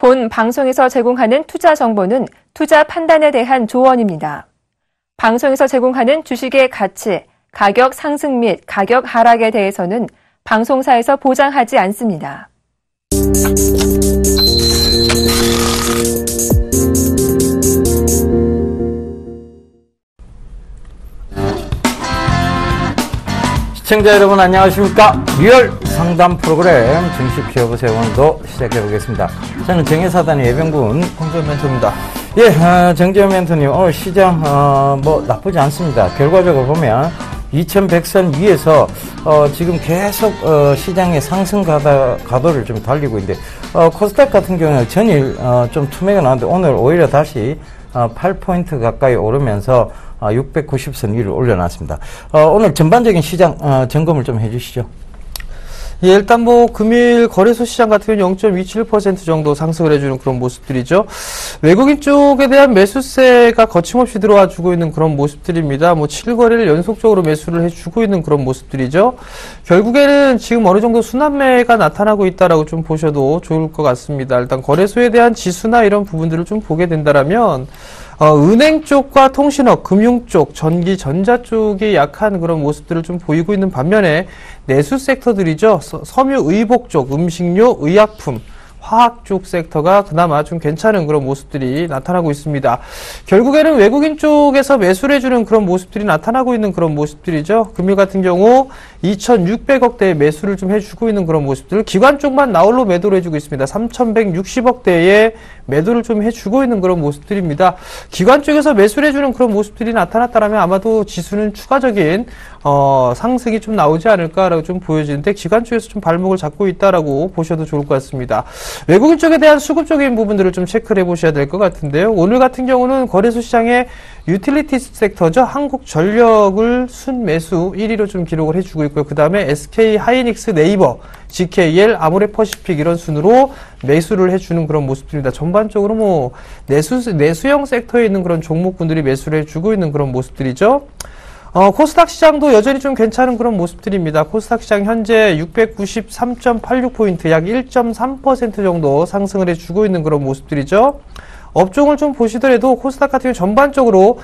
본 방송에서 제공하는 투자 정보는 투자 판단에 대한 조언입니다. 방송에서 제공하는 주식의 가치, 가격 상승 및 가격 하락에 대해서는 방송사에서 보장하지 않습니다. 시청자 여러분 안녕하십니까? 리얼 상담 프로그램 증시 키워보세요. 오늘도 시작해보겠습니다. 저는 정혜사단의 예병군 정재현 멘토입니다. 예, 정재현 멘토님 오늘 시장 뭐 나쁘지 않습니다. 결과적으로 보면 2100선 위에서 지금 계속 시장의 상승 가도를 좀 달리고 있는데 코스닥 같은 경우는 전일 좀 투매가 나왔는데 오늘 오히려 다시 8포인트 가까이 오르면서 690선 위를 올려놨습니다. 오늘 전반적인 시장 점검을 좀 해주시죠. 예, 일단 뭐 금일 거래소 시장 같은 경우는 0.27% 정도 상승을 해주는 그런 모습들이죠. 외국인 쪽에 대한 매수세가 거침없이 들어와 주고 있는 그런 모습들입니다. 뭐 7거래를 연속적으로 매수를 해주고 있는 그런 모습들이죠. 결국에는 지금 어느 정도 순환매가 나타나고 있다라고 좀 보셔도 좋을 것 같습니다. 일단 거래소에 대한 지수나 이런 부분들을 좀 보게 된다라면 은행 쪽과 통신업, 금융 쪽, 전기, 전자 쪽이 약한 그런 모습들을 좀 보이고 있는 반면에 내수 섹터들이죠. 섬유, 의복 쪽, 음식료, 의약품, 화학 쪽 섹터가 그나마 좀 괜찮은 그런 모습들이 나타나고 있습니다. 결국에는 외국인 쪽에서 매수를 해주는 그런 모습들이 나타나고 있는 그런 모습들이죠. 금일 같은 경우 2,600억대의 매수를 좀 해주고 있는 그런 모습들, 기관 쪽만 나홀로 매도를 해주고 있습니다. 3,160억대의 매도를 좀 해주고 있는 그런 모습들입니다. 기관 쪽에서 매수를 해주는 그런 모습들이 나타났다면 아마도 지수는 추가적인 상승이 좀 나오지 않을까라고 좀 보여지는데 기관 쪽에서 좀 발목을 잡고 있다라고 보셔도 좋을 것 같습니다. 외국인 쪽에 대한 수급적인 부분들을 좀 체크를 해보셔야 될 것 같은데요. 오늘 같은 경우는 거래소 시장의 유틸리티 섹터죠. 한국전력을 순매수 1위로 좀 기록을 해주고 있고요. 그 다음에 SK 하이닉스, 네이버, GKL, 아모레퍼시픽 이런 순으로 매수를 해주는 그런 모습들입니다. 전반적으로 뭐 내수형 sek터에 있는 그런 종목군들이 매수를 해주고 있는 그런 모습들이죠. 코스닥 시장도 여전히 좀 괜찮은 그런 모습들입니다. 코스닥 시장 현재 693.86포인트, 약 1.3% 정도 상승을 해주고 있는 그런 모습들이죠. 업종을 좀 보시더라도 코스닥 같은 경우 전반적으로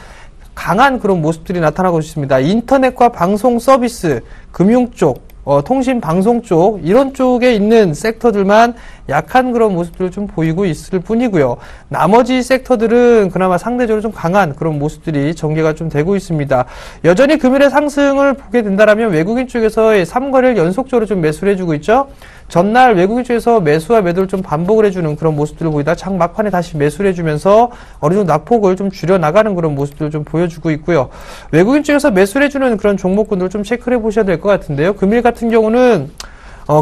강한 그런 모습들이 나타나고 있습니다. 인터넷과 방송 서비스, 금융 쪽, 통신 방송 쪽 이런 쪽에 있는 섹터들만 약한 그런 모습들을 좀 보이고 있을 뿐이고요. 나머지 섹터들은 그나마 상대적으로 좀 강한 그런 모습들이 전개가 좀 되고 있습니다. 여전히 금일의 상승을 보게 된다면 외국인 쪽에서의 3거래를 연속적으로 좀 매수를 해주고 있죠. 전날 외국인 쪽에서 매수와 매도를 좀 반복을 해주는 그런 모습들을 보이다 장 막판에 다시 매수를 해주면서 어느 정도 낙폭을 좀 줄여나가는 그런 모습들을 좀 보여주고 있고요. 외국인 쪽에서 매수를 해주는 그런 종목군들을 좀 체크를 해보셔야 될 것 같은데요. 금일 같은 경우는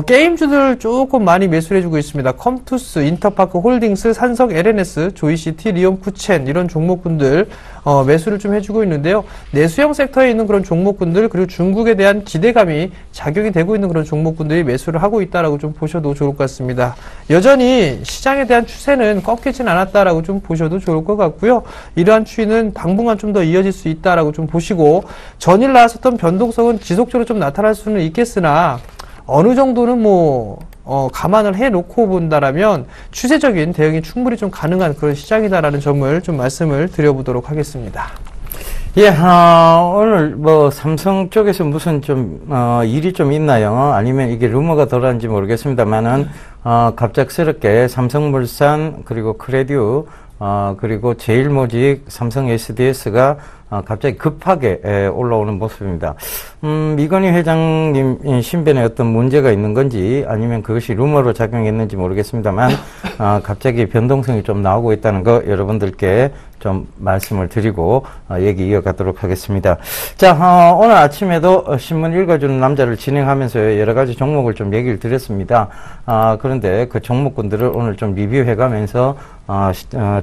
게임주들 조금 많이 매수를 해주고 있습니다. 컴투스, 인터파크 홀딩스, 산성 LNS, 조이시티, 리온 쿠첸 이런 종목군들 매수를 좀 해주고 있는데요. 내수형 섹터에 있는 그런 종목군들 그리고 중국에 대한 기대감이 작용이 되고 있는 그런 종목군들이 매수를 하고 있다라고 좀 보셔도 좋을 것 같습니다. 여전히 시장에 대한 추세는 꺾이진 않았다라고 좀 보셔도 좋을 것 같고요. 이러한 추이는 당분간 좀 더 이어질 수 있다라고 좀 보시고 전일 나왔었던 변동성은 지속적으로 좀 나타날 수는 있겠으나 어느 정도는 감안을 해놓고 본다라면 추세적인 대응이 충분히 좀 가능한 그런 시장이다라는 점을 좀 말씀을 드려보도록 하겠습니다. 예, 오늘 삼성 쪽에서 무슨 일이 좀 있나요? 아니면 이게 루머가 돌았는지 모르겠습니다만은, 갑작스럽게 삼성물산, 그리고 크레듀, 그리고 제일모직, 삼성 SDS가 갑자기 급하게 올라오는 모습입니다. 이건희 회장님 신변에 어떤 문제가 있는 건지 아니면 그것이 루머로 작용했는지 모르겠습니다만 갑자기 변동성이 좀 나오고 있다는 거 여러분들께 좀 말씀을 드리고 얘기 이어가도록 하겠습니다. 자, 오늘 아침에도 신문 읽어주는 남자를 진행하면서 여러 가지 종목을 좀 얘기를 드렸습니다. 그런데 그 종목군들을 오늘 좀 리뷰해가면서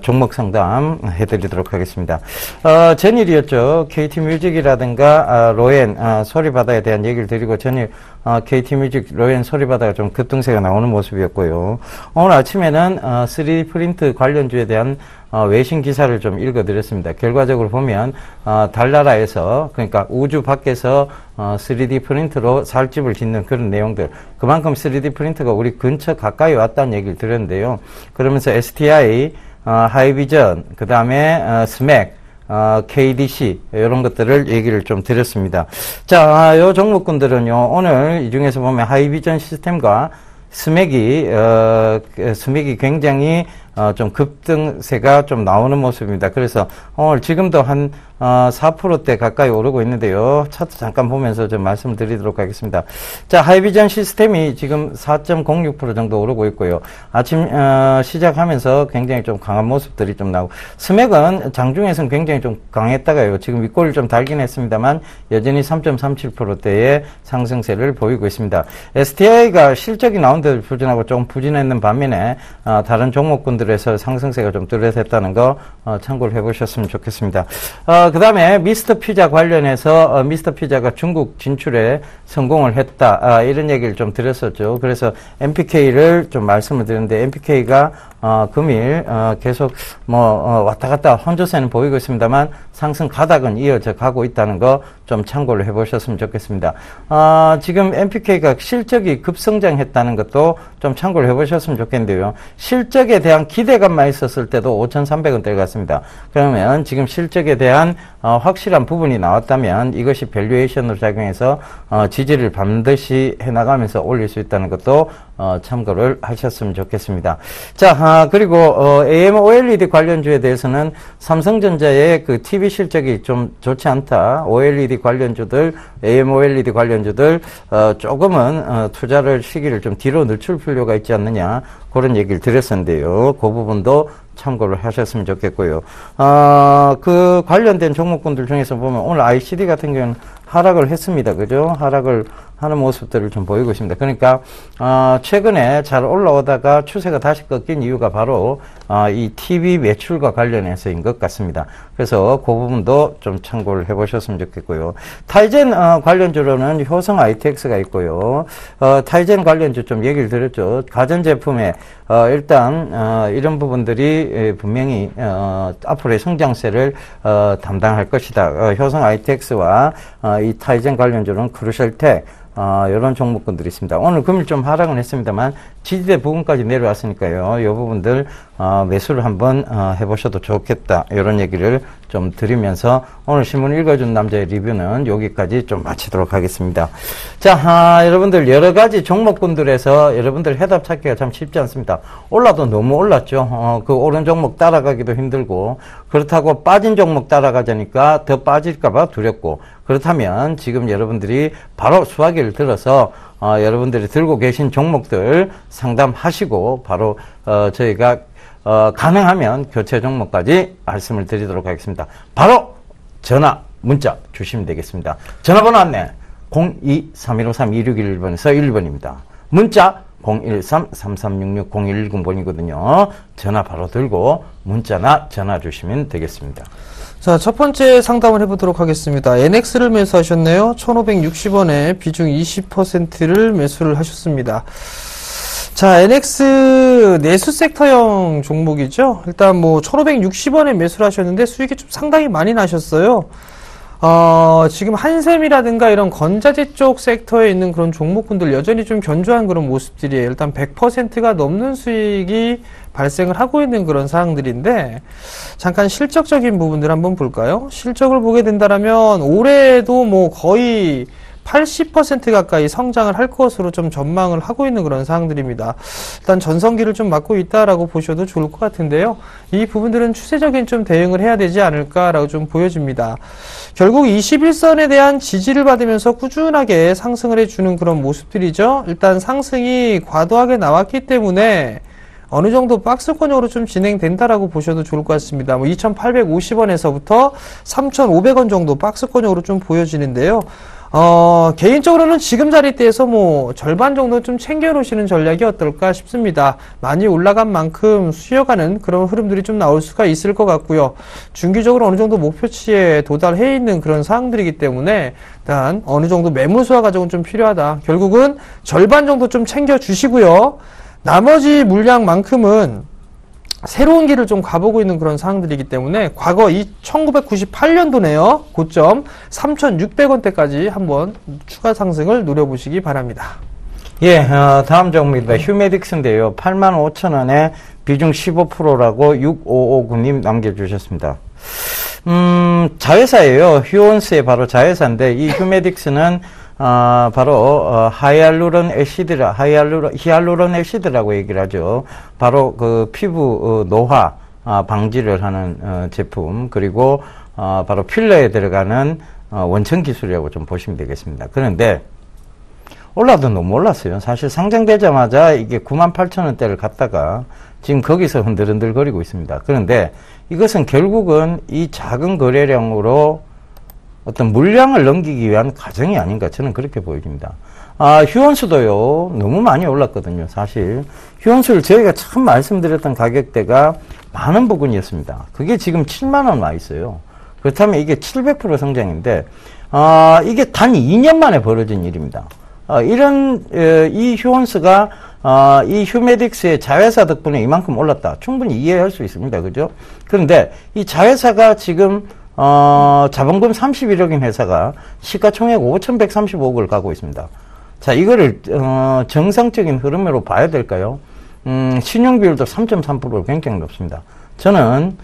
종목 상담 해드리도록 하겠습니다. 전일이요. 뮤직이었죠. KT 뮤직이라든가 로엔 소리바다에 대한 얘기를 드리고 전일 KT 뮤직 로엔 소리바다가 좀 급등세가 나오는 모습이었고요. 오늘 아침에는 3D 프린트 관련주에 대한 외신 기사를 좀 읽어드렸습니다. 결과적으로 보면 달나라에서 그러니까 우주 밖에서 3D 프린트로 살집을 짓는 그런 내용들, 그만큼 3D 프린트가 우리 근처 가까이 왔다는 얘기를 드렸는데요. 그러면서 STI, 하이비전, 그 다음에 스맥, KDC 이런 것들을 얘기를 좀 드렸습니다. 자, 요 종목군들은요, 오늘 이 중에서 보면 하이비전 시스템과 스맥이 굉장히 좀 급등세가 좀 나오는 모습입니다. 그래서 오늘 지금도 한 4%대 가까이 오르고 있는데요. 차트 잠깐 보면서 좀 말씀드리도록 하겠습니다. 자, 하이비전 시스템이 지금 4.06% 정도 오르고 있고요. 아침 시작하면서 굉장히 좀 강한 모습들이 좀 나오고, 스맥은 장중에서는 굉장히 좀 강했다가요. 지금 윗골을 좀 달긴 했습니다만 여전히 3.37%대의 상승세를 보이고 있습니다. STI가 실적이 나온 데 부진하고 좀 부진했는 반면에 다른 종목군들에서 상승세가 좀 뚜렷했다는 거 참고를 해보셨으면 좋겠습니다. 그 다음에 미스터 피자 관련해서 미스터 피자가 중국 진출에 성공을 했다, 이런 얘기를 좀 드렸었죠. 그래서 MPK를 좀 말씀을 드렸는데 MPK가 금일 계속 왔다 갔다 혼조세는 보이고 있습니다만 상승 가닥은 이어져 가고 있다는 거 좀 참고를 해보셨으면 좋겠습니다. 지금 MPK가 실적이 급성장했다는 것도 좀 참고를 해보셨으면 좋겠는데요. 실적에 대한 기대감만 있었을 때도 5,300원대를 갔습니다. 그러면 지금 실적에 대한 확실한 부분이 나왔다면 이것이 밸류에이션으로 작용해서 지지를 반드시 해나가면서 올릴 수 있다는 것도 참고를 하셨으면 좋겠습니다. 자, 그리고 AMOLED 관련주에 대해서는 삼성전자의 그 TV 실적이 좀 좋지 않다. OLED 관련주들, AMOLED 관련주들 조금은 투자를 시기를 좀 뒤로 늦출 필요가 있지 않느냐, 그런 얘기를 드렸었는데요. 그 부분도 참고를 하셨으면 좋겠고요. 그 관련된 종목군들 중에서 보면 오늘 ICD 같은 경우는 하락을 했습니다. 그죠? 하락을 하는 모습들을 좀 보이고 있습니다. 그러니까 최근에 잘 올라오다가 추세가 다시 꺾인 이유가 바로 이 TV 매출과 관련해서인 것 같습니다. 그래서 그 부분도 좀 참고를 해보셨으면 좋겠고요. 타이젠 관련주로는 효성 ITX가 있고요. 타이젠 관련주 좀 얘기를 드렸죠. 가전제품에 일단 이런 부분들이 분명히 앞으로의 성장세를 담당할 것이다. 효성 ITX와 이 타이젠 관련주는 크루셜텍, 이런 종목군들이 있습니다. 오늘 금일 좀 하락은 했습니다만 지지대 부분까지 내려왔으니까요. 이 부분들 매수를 한번 해보셔도 좋겠다, 이런 얘기를 좀 드리면서 오늘 신문 읽어준 남자의 리뷰는 여기까지 좀 마치도록 하겠습니다. 자, 여러분들 여러 가지 종목군들에서 여러분들 해답 찾기가 참 쉽지 않습니다. 올라도 너무 올랐죠. 그 오른 종목 따라가기도 힘들고, 그렇다고 빠진 종목 따라가자니까 더 빠질까봐 두렵고, 그렇다면 지금 여러분들이 바로 수화기를 들어서 여러분들이 들고 계신 종목들 상담하시고 바로 저희가 가능하면 교체 종목까지 말씀을 드리도록 하겠습니다. 바로 전화, 문자 주시면 되겠습니다. 전화번호 안내 02-3153-2611번에서 1번입니다. 문자 013-3366-0110번이거든요. 전화 바로 들고 문자나 전화 주시면 되겠습니다. 자, 첫 번째 상담을 해보도록 하겠습니다. NX를 매수하셨네요. 1,560원에 비중 20%를 매수를 하셨습니다. 자, NX 내수 섹터형 종목이죠. 일단 1,560원에 매수를 하셨는데 수익이 좀 상당히 많이 나셨어요. 지금 한샘이라든가 이런 건자재 쪽 섹터에 있는 그런 종목군들 여전히 좀 견조한 그런 모습들이에요. 일단 100%가 넘는 수익이 발생을 하고 있는 그런 사항들인데, 잠깐 실적적인 부분들 한번 볼까요? 실적을 보게 된다면 올해도 거의 80% 가까이 성장을 할 것으로 좀 전망을 하고 있는 그런 사항들입니다. 일단 전성기를 좀 맞고 있다라고 보셔도 좋을 것 같은데요. 이 부분들은 추세적인 좀 대응을 해야 되지 않을까라고 좀 보여집니다. 결국 21선에 대한 지지를 받으면서 꾸준하게 상승을 해주는 그런 모습들이죠. 일단 상승이 과도하게 나왔기 때문에 어느 정도 박스권역으로 좀 진행된다라고 보셔도 좋을 것 같습니다. 2,850원에서부터 3,500원 정도 박스권역으로 좀 보여지는데요. 개인적으로는 지금 자리대에서 뭐 절반 정도 좀 챙겨놓으시는 전략이 어떨까 싶습니다. 많이 올라간 만큼 수여가는 그런 흐름들이 좀 나올 수가 있을 것 같고요. 중기적으로 어느 정도 목표치에 도달해 있는 그런 사항들이기 때문에 일단 어느 정도 매물 소화 과정은 좀 필요하다. 결국은 절반 정도 좀 챙겨주시고요. 나머지 물량만큼은 새로운 길을 좀 가보고 있는 그런 상황들이기 때문에 과거 1998년도네요. 고점 3,600원대까지 한번 추가 상승을 노려보시기 바랍니다. 예, 다음 종목입니다. 휴메딕스인데요. 85,000원에 비중 15%라고 6559님 남겨주셨습니다. 자회사예요. 휴온스의 바로 자회사인데 이 휴메딕스는 바로 히알루론 애시드라고 얘기를 하죠. 바로 그 피부 노화 방지를 하는 제품, 그리고 바로 필러에 들어가는 원천 기술이라고 좀 보시면 되겠습니다. 그런데 올라도 너무 올랐어요. 사실 상장되자마자 이게 98,000원대를 갔다가 지금 거기서 흔들흔들거리고 있습니다. 그런데 이것은 결국은 이 작은 거래량으로 어떤 물량을 넘기기 위한 과정이 아닌가, 저는 그렇게 보여집니다. 휴원수도요, 너무 많이 올랐거든요, 사실. 휴원수를 저희가 참 말씀드렸던 가격대가 많은 부분이었습니다. 그게 지금 7만원 와 있어요. 그렇다면 이게 700% 성장인데, 이게 단 2년 만에 벌어진 일입니다. 이 휴원수가, 이 휴메딕스의 자회사 덕분에 이만큼 올랐다. 충분히 이해할 수 있습니다. 그죠? 그런데 이 자회사가 지금 자본금 31억인 회사가 시가총액 5,135억을 가고 있습니다. 자, 이거를, 정상적인 흐름으로 봐야 될까요? 신용비율도 3.3%로 굉장히 높습니다. 저는,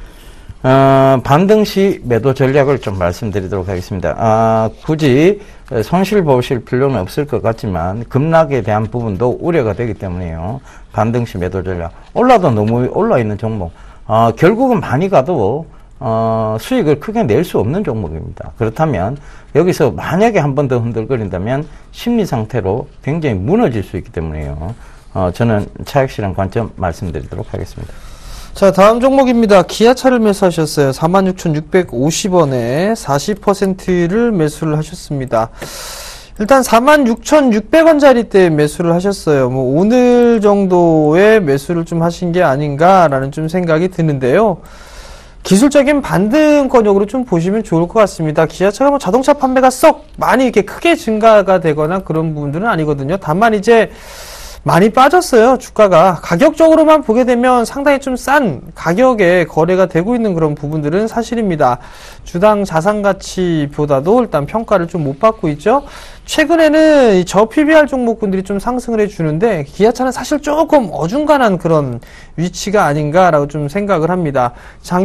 반등 시 매도 전략을 좀 말씀드리도록 하겠습니다. 굳이 손실 보실 필요는 없을 것 같지만, 급락에 대한 부분도 우려가 되기 때문에요. 반등 시 매도 전략. 올라도 너무 올라 있는 종목. 결국은 많이 가도, 수익을 크게 낼 수 없는 종목입니다. 그렇다면 여기서 만약에 한 번 더 흔들거린다면 심리 상태로 굉장히 무너질 수 있기 때문에요. 저는 차익 실현 관점 말씀드리도록 하겠습니다. 자, 다음 종목입니다. 기아차를 매수하셨어요. 46,650원에 40%를 매수를 하셨습니다. 일단 46,600원짜리대 매수를 하셨어요. 뭐 오늘 정도의 매수를 좀 하신 게 아닌가라는 좀 생각이 드는데요. 기술적인 반등권역으로 좀 보시면 좋을 것 같습니다. 기아차가 뭐 자동차 판매가 썩 많이 이렇게 크게 증가가 되거나 그런 부분들은 아니거든요. 다만 이제 많이 빠졌어요. 주가가. 가격적으로만 보게 되면 상당히 좀 싼 가격에 거래가 되고 있는 그런 부분들은 사실입니다. 주당 자산가치보다도 일단 평가를 좀 못 받고 있죠. 최근에는 이 저PBR 종목군들이 좀 상승을 해주는데 기아차는 사실 조금 어중간한 그런 위치가 아닌가라고 좀 생각을 합니다.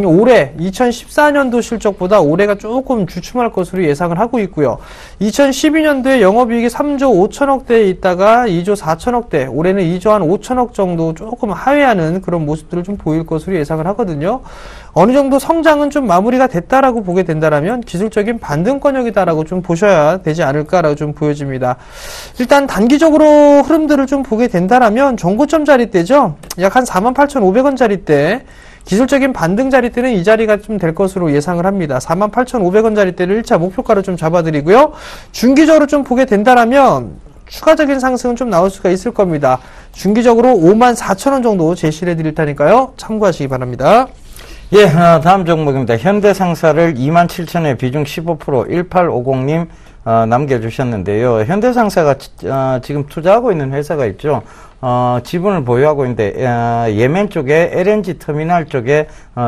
올해 2014년도 실적보다 올해가 조금 주춤할 것으로 예상을 하고 있고요. 2012년도에 영업이익이 3조 5천억대에 있다가 2조 4천억대, 올해는 2조 한 5천억 정도 조금 하회하는 그런 모습들을 좀 보일 것으로 예상을 하거든요. 어느 정도 성장은 좀 마무리가 됐다라고 보게 된다라면 기술적인 반등권역이다라고 좀 보셔야 되지 않을까라고 좀 보여집니다. 일단 단기적으로 흐름들을 좀 보게 된다라면 정고점 자리대죠. 약 한 48,500원 자리대. 기술적인 반등 자리대는 이 자리가 좀 될 것으로 예상을 합니다. 48,500원 자리대를 1차 목표가로 좀 잡아드리고요. 중기적으로 좀 보게 된다라면 추가적인 상승은 좀 나올 수가 있을 겁니다. 중기적으로 54,000원 정도 제시를 해드릴 테니까요. 참고하시기 바랍니다. 예, 다음 종목입니다. 현대상사를 27,000에 비중 15% 1850님 남겨주셨는데요. 현대상사가 지금 투자하고 있는 회사가 있죠. 지분을 보유하고 있는데 예멘 쪽에 LNG 터미널 쪽에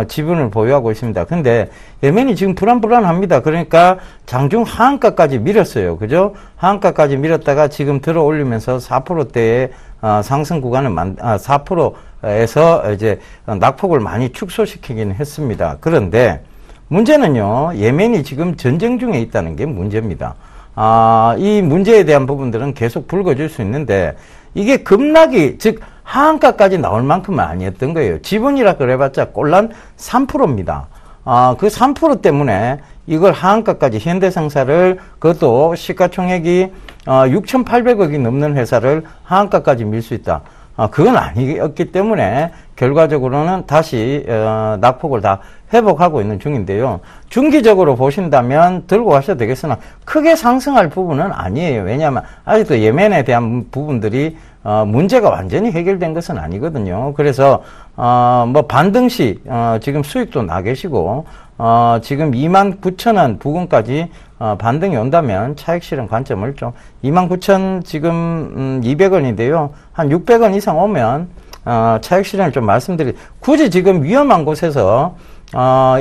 지분을 보유하고 있습니다. 근데 예멘이 지금 불안합니다. 그러니까 장중 하한가까지 밀었어요. 그죠? 하한가까지 밀었다가 지금 들어 올리면서 4%대의 상승 구간을 4%에서 이제 낙폭을 많이 축소시키긴 했습니다. 그런데 문제는요, 예멘이 지금 전쟁 중에 있다는 게 문제입니다. 이 문제에 대한 부분들은 계속 불거질 수 있는데, 이게 급락이, 즉, 하한가까지 나올 만큼은 아니었던 거예요. 지분이라 그래봤자 꼴란 3%입니다. 그 3% 때문에 이걸 하한가까지 현대상사를, 그것도 시가총액이 6,800억이 넘는 회사를 하한가까지 밀 수 있다. 그건 아니었기 때문에 결과적으로는 다시 낙폭을 다 회복하고 있는 중인데요. 중기적으로 보신다면 들고 가셔도 되겠으나 크게 상승할 부분은 아니에요. 왜냐하면 아직도 예멘에 대한 부분들이 문제가 완전히 해결된 것은 아니거든요. 그래서 뭐 반등 시 지금 수익도 나 계시고 지금 29,000원 부근까지 반등이 온다면 차익 실현 관점을 좀 29,000 지금 200원인데요. 한 600원 이상 오면 차익 실현을 좀 굳이 지금 위험한 곳에서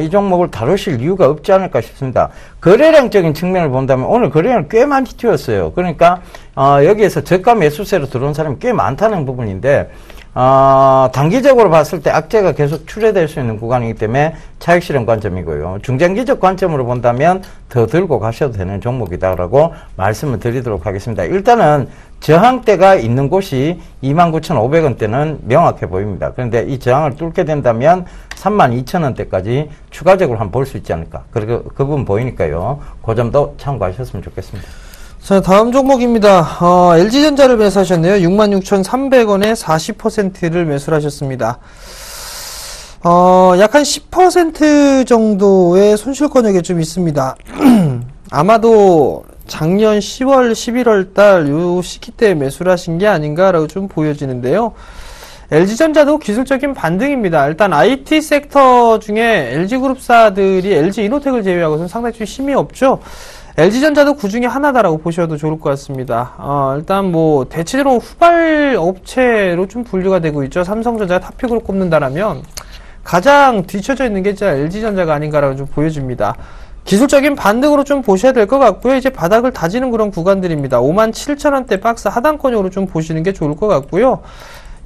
이 종목을 다루실 이유가 없지 않을까 싶습니다. 거래량적인 측면을 본다면 오늘 거래량 꽤 많이 튀었어요. 그러니까 여기에서 저가 매수세로 들어온 사람이 꽤 많다는 부분인데 단기적으로 봤을 때 악재가 계속 출해될 수 있는 구간이기 때문에 차익 실현 관점이고요. 중장기적 관점으로 본다면 더 들고 가셔도 되는 종목이다라고 말씀을 드리도록 하겠습니다. 일단은 저항대가 있는 곳이 29,500원대는 명확해 보입니다. 그런데 이 저항을 뚫게 된다면 32,000원대까지 추가적으로 한번 볼 수 있지 않을까. 그리고 그 부분 보이니까요. 그 점도 참고하셨으면 좋겠습니다. 자, 다음 종목입니다. LG전자를 매수하셨네요. 66,300원에 40%를 매수를 하셨습니다. 약 한 10% 정도의 손실권역이 좀 있습니다. 아마도 작년 10월, 11월 달 요 시기 때 매수를 하신 게 아닌가라고 좀 보여지는데요. LG전자도 기술적인 반등입니다. 일단 IT 섹터 중에 LG그룹사들이 LG이노텍을 제외하고는 상당히 좀 힘이 없죠. LG전자도 그 중에 하나다라고 보셔도 좋을 것 같습니다. 일단 뭐 대체적으로 후발 업체로 좀 분류가 되고 있죠. 삼성전자가 탑픽으로 꼽는다라면 가장 뒤쳐져 있는 게 진짜 LG전자가 아닌가라고 좀 보여집니다. 기술적인 반등으로 좀 보셔야 될 것 같고요. 이제 바닥을 다지는 그런 구간들입니다. 57,000원대 박스 하단권으로 좀 보시는 게 좋을 것 같고요.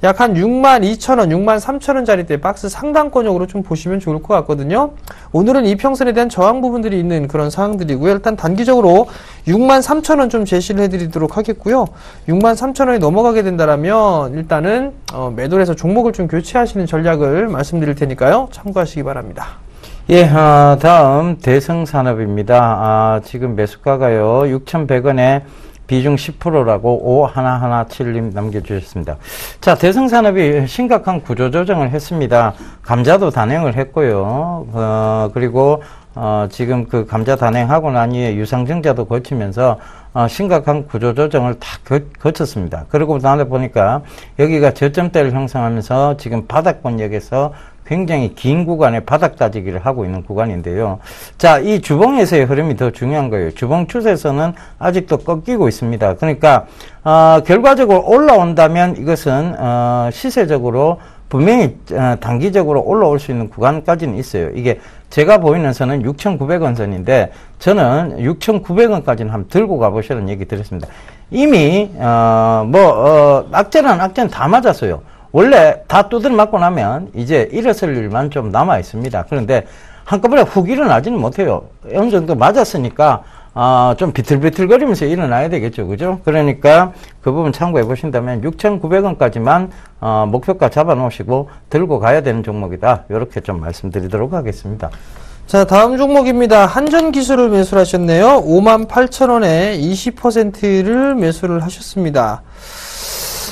약 한 62,000원, 63,000원짜리대 박스 상단권역으로 좀 보시면 좋을 것 같거든요. 오늘은 이평선에 대한 저항 부분들이 있는 그런 상황들이고요. 일단 단기적으로 63,000원 좀 제시를 해드리도록 하겠고요. 63,000원이 넘어가게 된다면 일단은 매도를 해서 종목을 좀 교체하시는 전략을 말씀드릴 테니까요. 참고하시기 바랍니다. 예, 다음 대성산업입니다. 지금 매수가가요 6,100원에 비중 10%라고 5117님 남겨주셨습니다. 자, 대성산업이 심각한 구조조정을 했습니다. 감자도 단행을 했고요. 그리고 지금 그 감자 단행하고 난 이후에 유상증자도 거치면서 심각한 구조조정을 다 거쳤습니다. 그리고 나서 보니까 여기가 저점대를 형성하면서 지금 바닥권역에서 굉장히 긴 구간에 바닥 다지기를 하고 있는 구간인데요. 자, 이 주봉에서의 흐름이 더 중요한 거예요. 주봉 추세에서는 아직도 꺾이고 있습니다. 그러니까 결과적으로 올라온다면 이것은 시세적으로 분명히 단기적으로 올라올 수 있는 구간까지는 있어요. 이게 제가 보이는 선은 6,900원 선인데 저는 6,900원까지는 한번 들고 가보시라는 얘기 드렸습니다. 이미 악재는 다 맞았어요. 원래 다 두드려 맞고 나면 이제 일어설 일만 좀 남아 있습니다. 그런데 한꺼번에 훅 일어나지는 못해요. 어느 정도 맞았으니까 좀 비틀비틀거리면서 일어나야 되겠죠. 그죠? 그러니까 그 부분 참고해 보신다면 6,900원까지만 목표가 잡아 놓으시고 들고 가야 되는 종목이다. 이렇게 좀 말씀드리도록 하겠습니다. 자, 다음 종목입니다. 한전기술을 매수를 하셨네요. 58,000원에 20%를 매수를 하셨습니다.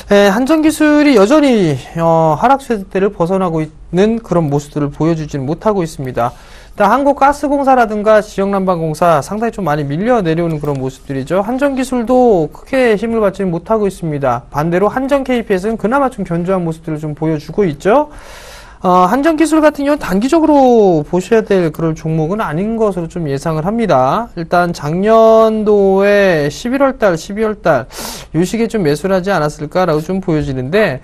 네, 한전기술이 여전히 하락세대를 벗어나고 있는 그런 모습들을 보여주지는 못하고 있습니다. 일단 한국가스공사라든가 지역난방공사 상당히 좀 많이 밀려 내려오는 그런 모습들이죠. 한전기술도 크게 힘을 받지는 못하고 있습니다. 반대로 한전KPS는 그나마 좀 견조한 모습들을 좀 보여주고 있죠. 한전기술 같은 경우는 단기적으로 보셔야 될 그런 종목은 아닌 것으로 좀 예상을 합니다. 일단 작년도에 11월달, 12월달 요 시기에 좀 매수를 하지 않았을까라고 좀 보여지는데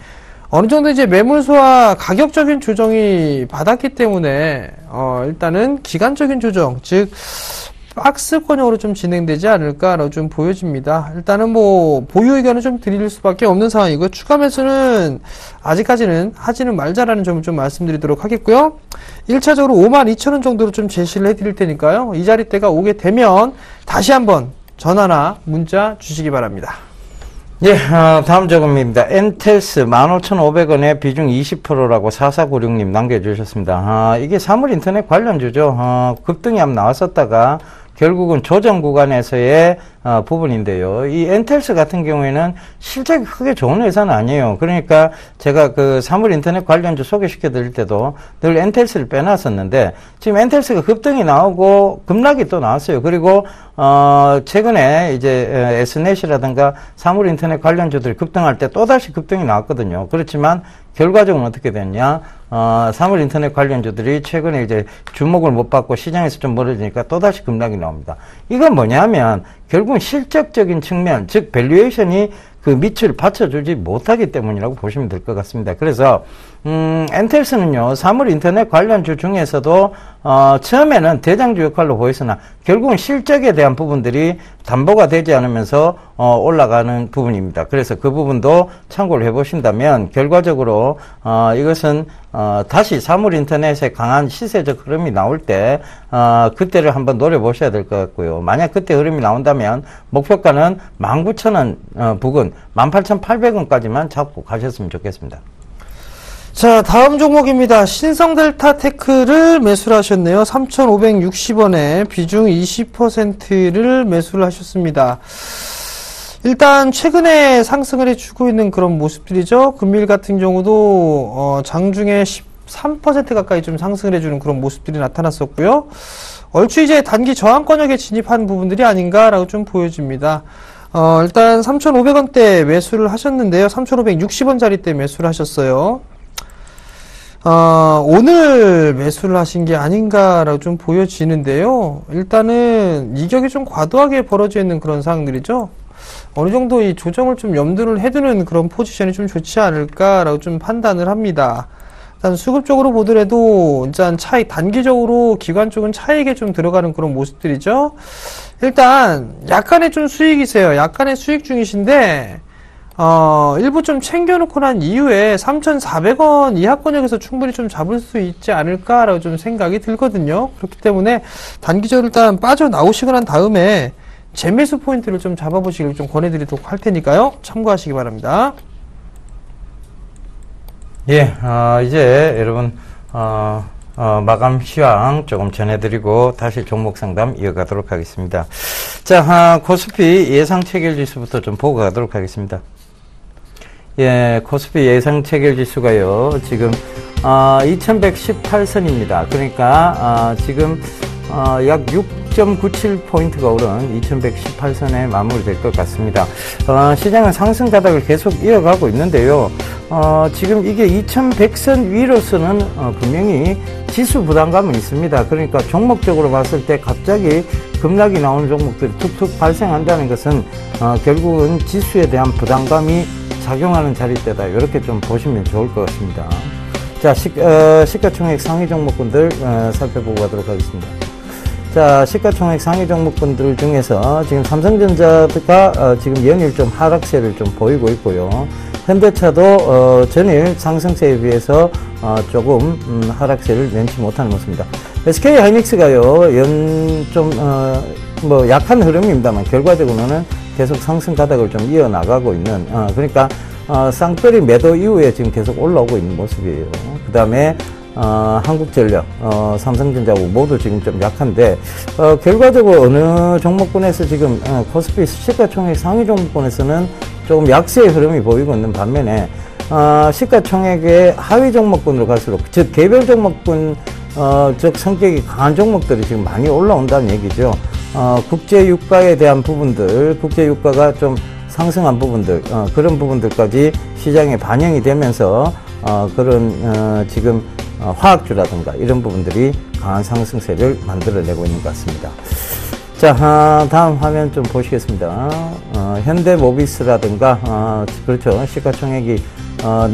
어느 정도 이제 매물소와 가격적인 조정이 받았기 때문에 일단은 기간적인 조정, 즉 박스권역으로 좀 진행되지 않을까라고 좀 보여집니다. 일단은 뭐 보유 의견을 좀 드릴 수밖에 없는 상황이고요. 추가 매수는 아직까지는 하지는 말자라는 점을 좀 말씀드리도록 하겠고요. 1차적으로 52,000원 정도로 좀 제시를 해드릴 테니까요. 이 자리대가 오게 되면 다시 한번 전화나 문자 주시기 바랍니다. 예, 다음 적음입니다. 엔텔스 15,500원에 비중 20%라고 4496님 남겨주셨습니다. 이게 사물인터넷 관련주죠. 급등이 한번 나왔었다가 결국은 조정 구간에서의 부분인데요. 이 엔텔스 같은 경우에는 실적이 크게 좋은 회사는 아니에요. 그러니까 제가 그 사물 인터넷 관련주 소개시켜 드릴 때도 늘 엔텔스를 빼놨었는데 지금 엔텔스가 급등이 나오고 급락이 또 나왔어요. 그리고 최근에 이제 S넷이라든가 사물 인터넷 관련주들이 급등할 때 또다시 급등이 나왔거든요. 그렇지만 결과적으로 어떻게 됐냐? 사물 인터넷 관련주들이 최근에 이제 주목을 못 받고 시장에서 좀 멀어지니까 또다시 급락이 나옵니다. 이건 뭐냐면 결국은 실적적인 측면, 즉 밸류에이션이 그 밑을 받쳐주지 못하기 때문이라고 보시면 될 것 같습니다. 그래서 엔텔스는요, 사물 인터넷 관련주 중에서도 처음에는 대장주 역할로 보였으나 결국은 실적에 대한 부분들이 담보가 되지 않으면서 올라가는 부분입니다. 그래서 그 부분도 참고를 해보신다면 결과적으로 이것은 다시 사물 인터넷에 강한 시세적 흐름이 나올 때 그때를 한번 노려보셔야 될 것 같고요. 만약 그때 흐름이 나온다면 목표가는 19,000원 부근 18,800원까지만 잡고 가셨으면 좋겠습니다. 자, 다음 종목입니다. 신성델타테크를 매수를 하셨네요. 3,560원에 비중 20%를 매수를 하셨습니다. 일단 최근에 상승을 해주고 있는 그런 모습들이죠. 금일 같은 경우도 장중에 13% 가까이 좀 상승을 해주는 그런 모습들이 나타났었고요. 얼추 이제 단기 저항권역에 진입한 부분들이 아닌가라고 좀 보여집니다. 일단 3,500원대 매수를 하셨는데요. 3,560원짜리 때 매수를 하셨어요. 오늘 매수를 하신 게 아닌가라고 좀 보여지는데요. 일단은 이격이 좀 과도하게 벌어져 있는 그런 상황들이죠. 어느 정도 이 조정을 좀 염두를 해두는 그런 포지션이 좀 좋지 않을까라고 좀 판단을 합니다. 일단 수급적으로 보더라도 일단 단기적으로 기관 쪽은 차익에 좀 들어가는 그런 모습들이죠. 일단 약간의 좀 수익이세요. 약간의 수익 중이신데 일부 좀 챙겨놓고 난 이후에 3,400원 이하권역에서 충분히 좀 잡을 수 있지 않을까라고 좀 생각이 들거든요. 그렇기 때문에 단기적으로 일단 빠져나오시고 난 다음에 재매수 포인트를 좀 잡아보시길 좀 권해드리도록 할 테니까요. 참고하시기 바랍니다. 예, 이제 여러분, 마감 시황 조금 전해드리고 다시 종목 상담 이어가도록 하겠습니다. 자, 코스피 예상 체결 지수부터 좀 보고 가도록 하겠습니다. 예, 코스피 예상 체결 지수가요, 지금, 2118선입니다. 그러니까, 지금, 약 6.97포인트가 오른 2118선에 마무리될 것 같습니다. 시장은 상승 바닥을 계속 이어가고 있는데요. 지금 이게 2100선 위로서는 분명히 지수 부담감은 있습니다. 그러니까 종목적으로 봤을 때 갑자기 급락이 나오는 종목들이 툭툭 발생한다는 것은 결국은 지수에 대한 부담감이 작용하는 자리대다. 이렇게 좀 보시면 좋을 것 같습니다. 자, 시가총액 상위 종목군들 살펴보고 가도록 하겠습니다. 자, 시가총액 상위 종목군들 중에서 지금 삼성전자가 지금 연일 좀 하락세를 좀 보이고 있고요. 현대차도 전일 상승세에 비해서 조금 하락세를 면치 못하는 모습입니다. SK하이닉스가요, 뭐 약한 흐름입니다만 결과적으로는 계속 상승 가닥을 좀 이어나가고 있는, 그러니까 쌍끌이 매도 이후에 지금 계속 올라오고 있는 모습이에요. 그 다음에 한국전력, 삼성전자하고 모두 지금 좀 약한데, 결과적으로 어느 종목군에서 지금, 코스피 시가총액 상위 종목군에서는 조금 약세의 흐름이 보이고 있는 반면에, 시가총액의 하위 종목군으로 갈수록, 즉, 개별 종목군, 즉, 성격이 강한 종목들이 지금 많이 올라온다는 얘기죠. 국제유가에 대한 부분들, 국제유가가 좀 상승한 부분들, 그런 부분들까지 시장에 반영이 되면서, 지금, 화학주라든가 이런 부분들이 강한 상승세를 만들어내고 있는 것 같습니다. 자, 다음 화면 좀 보시겠습니다. 현대모비스라든가, 그렇죠. 시가총액이,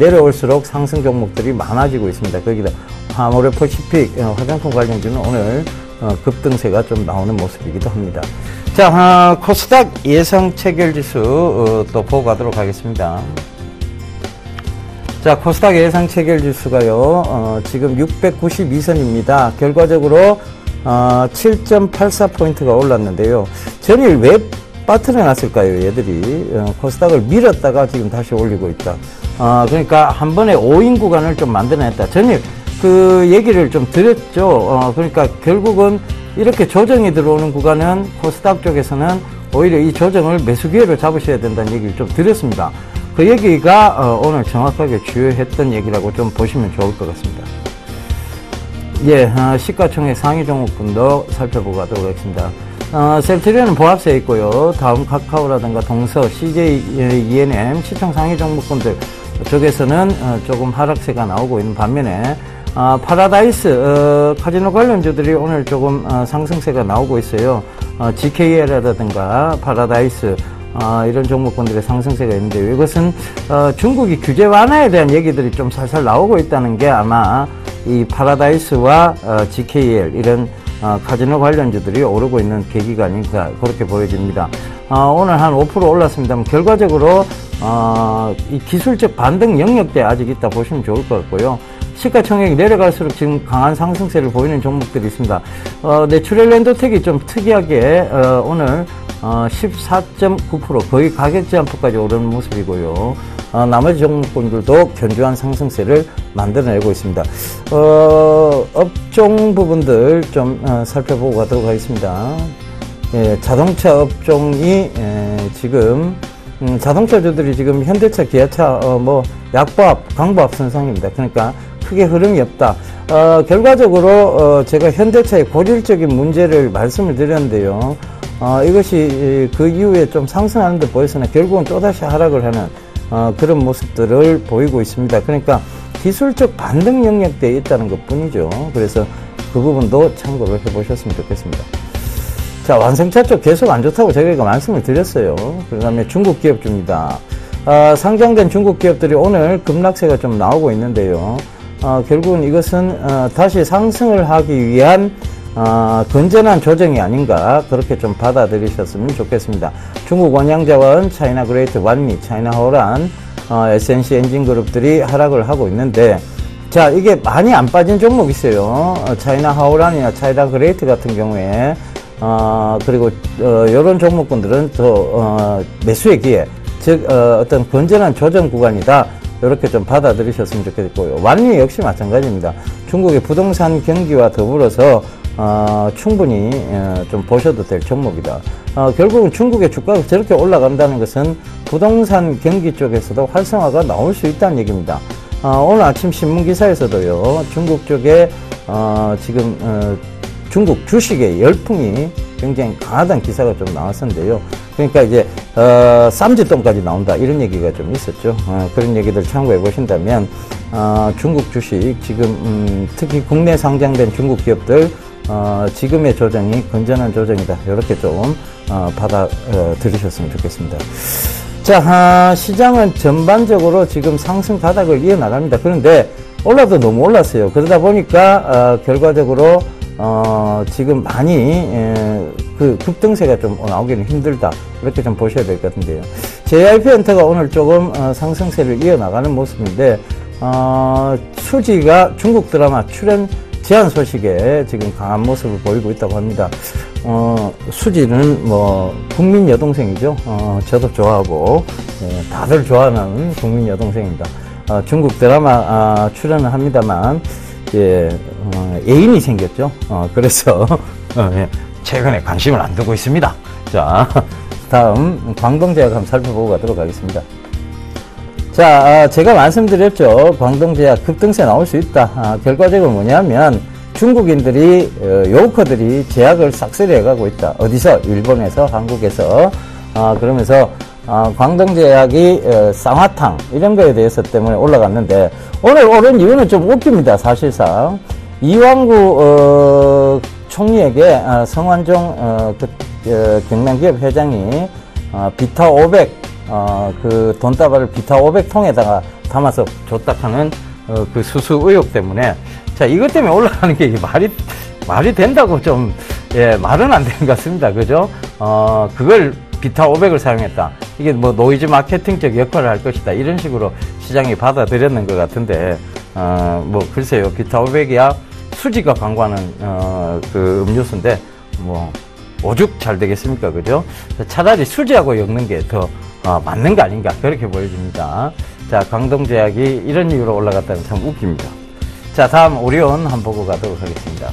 내려올수록 상승 종목들이 많아지고 있습니다. 거기다 화모레퍼시픽, 화장품 관련주는 오늘, 급등세가 좀 나오는 모습이기도 합니다. 자, 코스닥 예상 체결지수, 또 보고 가도록 하겠습니다. 자, 코스닥 예상 체결 지수가요, 지금 692선입니다. 결과적으로, 7.84포인트가 올랐는데요. 전일 왜 빠트려 놨을까요, 얘들이? 코스닥을 밀었다가 지금 다시 올리고 있다. 그러니까 한 번에 5인 구간을 좀 만들어냈다. 전일 그 얘기를 좀 드렸죠. 그러니까 결국은, 이렇게 조정이 들어오는 구간은 코스닥 쪽에서는 오히려 이 조정을 매수 기회로 잡으셔야 된다는 얘기를 좀 드렸습니다. 그 얘기가 오늘 정확하게 주요했던 얘기라고 좀 보시면 좋을 것 같습니다. 예, 시가총액 상위 종목분도 살펴보고 가도록 하겠습니다. 셀트리온은 보합세에 있고요. 다음 카카오라든가 동서, CJ, ENM, 시총 상위 종목분들 쪽에서는 조금 하락세가 나오고 있는 반면에 파라다이스, 카지노 관련주들이 오늘 조금 상승세가 나오고 있어요. GKL이라든가 파라다이스, 이런 종목군들의 상승세가 있는데요. 이것은 중국이 규제 완화에 대한 얘기들이 좀 살살 나오고 있다는 게 아마 이 파라다이스와 GKL 이런 카지노 관련주들이 오르고 있는 계기가 아닌가 그렇게 보여집니다. 오늘 한 5% 올랐습니다만 결과적으로 이 기술적 반등 영역대에 아직 있다 보시면 좋을 것 같고요. 시가총액이 내려갈수록 지금 강한 상승세를 보이는 종목들이 있습니다. 내추럴 랜드텍이 좀 특이하게 오늘 14.9% 거의 가격 제한폭까지 오르는 모습이고요. 나머지 종목군들도 견조한 상승세를 만들어내고 있습니다. 업종 부분들 좀 살펴보고 가도록 하겠습니다. 예, 자동차 업종이 지금 자동차주들이 지금 현대차, 기아차 약보합, 강보합 선상입니다. 그러니까 크게 흐름이 없다. 결과적으로 제가 현대차의 고질적인 문제를 말씀을 드렸는데요. 이것이 그 이후에 좀 상승하는 듯 보였으나 결국은 또다시 하락을 하는 그런 모습들을 보이고 있습니다. 그러니까 기술적 반등 영역대에 있다는 것 뿐이죠. 그래서 그 부분도 참고를 해보셨으면 좋겠습니다. 자, 완성차 쪽 계속 안 좋다고 제가 말씀을 드렸어요. 그 다음에 중국 기업주입니다. 상장된 중국 기업들이 오늘 급락세가 좀 나오고 있는데요. 결국은 이것은 다시 상승을 하기 위한 건전한 조정이 아닌가 그렇게 좀 받아들이셨으면 좋겠습니다. 중국 원양자원, 차이나 그레이트, 완미, 차이나 호란, SNC 엔진그룹들이 하락을 하고 있는데 자, 이게 많이 안 빠진 종목이 있어요. 차이나 하오란이나 차이나 그레이트 같은 경우에 그리고 이런 종목군들은 더 매수의 기회, 즉 어떤 건전한 조정 구간이다. 이렇게 좀 받아들이셨으면 좋겠고요. 완리 역시 마찬가지입니다. 중국의 부동산 경기와 더불어서 충분히 좀 보셔도 될 종목이다. 결국은 중국의 주가가 저렇게 올라간다는 것은 부동산 경기 쪽에서도 활성화가 나올 수 있다는 얘기입니다. 오늘 아침 신문기사에서도요, 중국 쪽에 지금 중국 주식의 열풍이 굉장히 강하다는 기사가 좀 나왔었는데요. 그러니까 이제 쌈짓돈까지 나온다 이런 얘기가 좀 있었죠. 그런 얘기들 참고해 보신다면 중국 주식 지금 특히 국내 상장된 중국 기업들 지금의 조정이 건전한 조정이다 이렇게 좀 받아들이셨으면 좋겠습니다. 자, 시장은 전반적으로 지금 상승 바닥을 이어나갑니다. 그런데 올라도 너무 올랐어요. 그러다 보니까 결과적으로 지금 많이 그 급등세가 좀 나오기는 힘들다 이렇게 좀 보셔야 될 것 같은데요. JYP엔터가 오늘 조금 상승세를 이어나가는 모습인데 수지가 중국 드라마 출연 제한 소식에 지금 강한 모습을 보이고 있다고 합니다. 수지는 뭐 국민 여동생이죠. 저도 좋아하고 다들 좋아하는 국민 여동생입니다. 중국 드라마 출연을 합니다만 애인이 생겼죠. 그래서 최근에 관심을 안 두고 있습니다. 자, 다음 광동제약 한번 살펴보고 가도록 하겠습니다. 자, 제가 말씀드렸죠. 광동제약 급등세 나올 수 있다. 결과적으로 뭐냐면 중국인들이 요커들이 제약을 싹쓸이 해가고 있다. 어디서? 일본에서, 한국에서. 그러면서 광동제약이 쌍화탕 이런 거에 대해서 때문에 올라갔는데 오늘 오른 이유는 좀 웃깁니다. 사실상 이왕구 총리에게 성완종 경남기업 회장이 비타 500 그 돈다발을 비타 500통에다가 담아서 줬다 하는 그 수수 의혹 때문에 자, 이것 때문에 올라가는 게 말이 된다고 좀 말은 안 되는 것 같습니다. 그죠? 그걸 비타 500을 사용했다. 이게 뭐 노이즈 마케팅적 역할을 할 것이다. 이런 식으로 시장이 받아들였는 것 같은데, 뭐 글쎄요. 비타 500이야 수지가 광고하는, 그 음료수인데, 뭐, 오죽 잘 되겠습니까? 그죠? 차라리 수지하고 엮는 게 더, 맞는 거 아닌가. 그렇게 보여집니다. 자, 광동제약이 이런 이유로 올라갔다는 참 웃깁니다. 자, 다음 오리온 한번 보고 가도록 하겠습니다.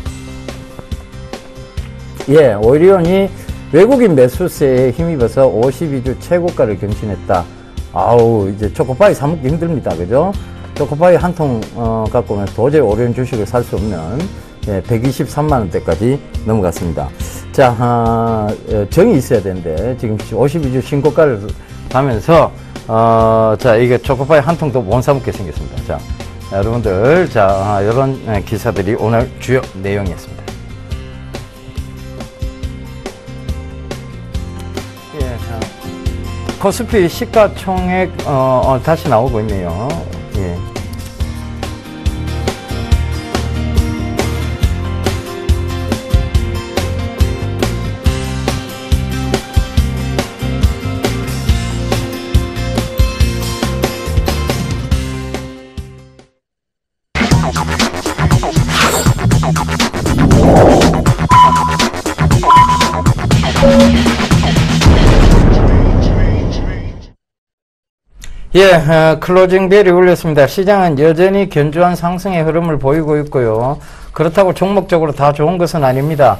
예, 오리온이 외국인 매수세에 힘입어서 52주 최고가를 경신했다. 아우, 이제 초코파이 사먹기 힘듭니다. 그죠? 초코파이 한 통, 갖고 오면 도저히 오리온 주식을 살 수 없는, 예, 123만원대까지 넘어갔습니다. 자, 정이 있어야 되는데, 지금 52주 신고가를 가면서, 자, 이게 초코파이 한 통도 못 사먹게 생겼습니다. 자, 여러분들, 자, 이런 기사들이 오늘 주요 내용이었습니다. 코스피 시가총액 다시 나오고 있네요. 예. 예, 클로징 벨이 울렸습니다. 시장은 여전히 견조한 상승의 흐름을 보이고 있고요. 그렇다고 종목적으로 다 좋은 것은 아닙니다.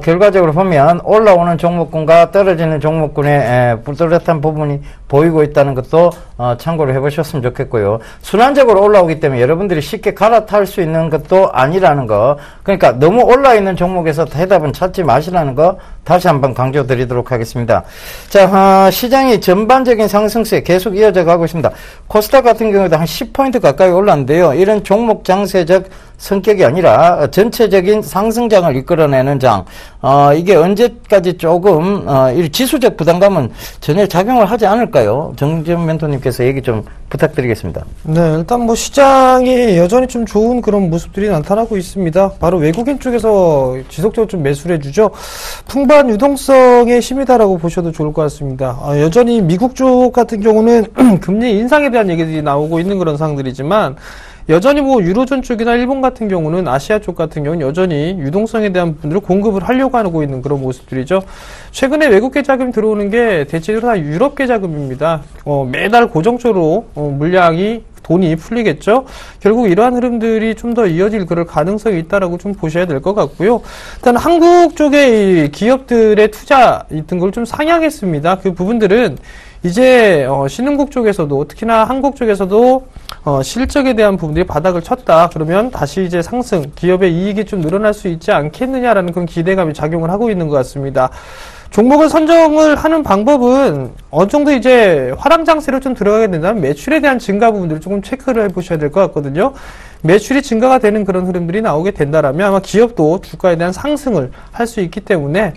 결과적으로 보면 올라오는 종목군과 떨어지는 종목군의 뚜렷한 부분이 보이고 있다는 것도 참고를 해보셨으면 좋겠고요. 순환적으로 올라오기 때문에 여러분들이 쉽게 갈아탈 수 있는 것도 아니라는 거, 그러니까 너무 올라있는 종목에서 해답은 찾지 마시라는 거 다시 한번 강조드리도록 하겠습니다. 자, 시장이 전반적인 상승세 계속 이어져 가고 있습니다. 코스닥 같은 경우도 한 10포인트 가까이 올랐는데요. 이런 종목 장세적 성격이 아니라 전체적인 상승장을 이끌어내는 장, 이게 언제까지 조금 이 지수적 부담감은 전혀 작용을 하지 않을까요? 정재훈 멘토님께서 얘기 좀 부탁드리겠습니다. 네, 일단 뭐 시장이 여전히 좀 좋은 그런 모습들이 나타나고 있습니다. 바로 외국인 쪽에서 지속적으로 좀 매수를 해주죠. 풍부한 유동성의 힘이다라고 보셔도 좋을 것 같습니다. 여전히 미국 쪽 같은 경우는 금리 인상에 대한 얘기들이 나오고 있는 그런 상황들이지만, 여전히 뭐 유로존 쪽이나 일본 같은 경우는, 아시아 쪽 같은 경우는 여전히 유동성에 대한 부분들을 공급을 하려고 하고 있는 그런 모습들이죠. 최근에 외국계 자금이 들어오는 게 대체로 다 유럽계 자금입니다. 매달 고정적으로 돈이 풀리겠죠. 결국 이러한 흐름들이 좀 더 이어질 그럴 가능성이 있다라고 좀 보셔야 될 것 같고요. 일단 한국 쪽의 기업들의 투자 있던 걸 좀 상향했습니다. 그 부분들은 이제 신흥국 쪽에서도, 특히나 한국 쪽에서도 실적에 대한 부분들이 바닥을 쳤다. 그러면 다시 이제 상승, 기업의 이익이 좀 늘어날 수 있지 않겠느냐라는 그런 기대감이 작용을 하고 있는 것 같습니다. 종목을 선정을 하는 방법은 어느 정도 이제 화랑장세로 좀 들어가게 된다면 매출에 대한 증가 부분들을 조금 체크를 해보셔야 될 것 같거든요. 매출이 증가가 되는 그런 흐름들이 나오게 된다라면 아마 기업도 주가에 대한 상승을 할 수 있기 때문에